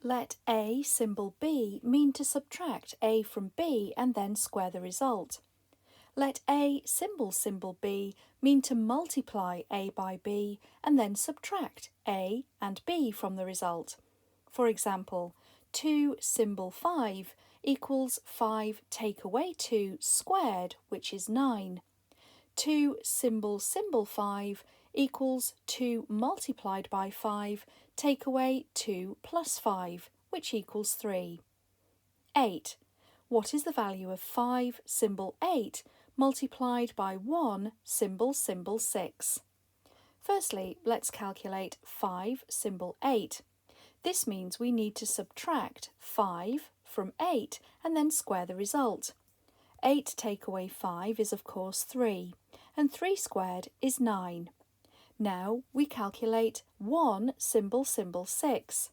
Let A symbol B mean to subtract A from B and then square the result. Let A symbol B mean to multiply A by B and then subtract A and B from the result. For example, 2 symbol 5 equals 5 take away 2 squared, which is 9. 2 symbol 5 equals 2 multiplied by 5 take away 2 plus 5, which equals 3. 8. What is the value of 5 symbol 8 multiplied by 1 symbol 6? Firstly, let's calculate 5 symbol 8. This means we need to subtract 5 from 8 and then square the result. 8 take away 5 is of course 3, and 3 squared is 9. Now we calculate 1 symbol 6.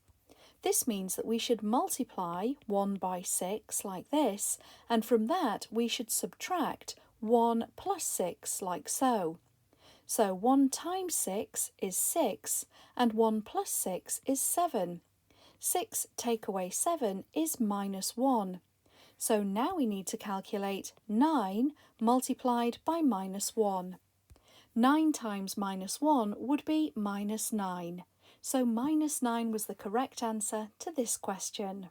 This means that we should multiply 1 by 6 like this, and from that we should subtract 1 plus 6 like so. So 1 times 6 is 6, and 1 plus 6 is 7. 6 take away 7 is minus 1. So now we need to calculate 9 multiplied by minus 1. 9 times minus 1 would be minus 9. So minus 9 was the correct answer to this question.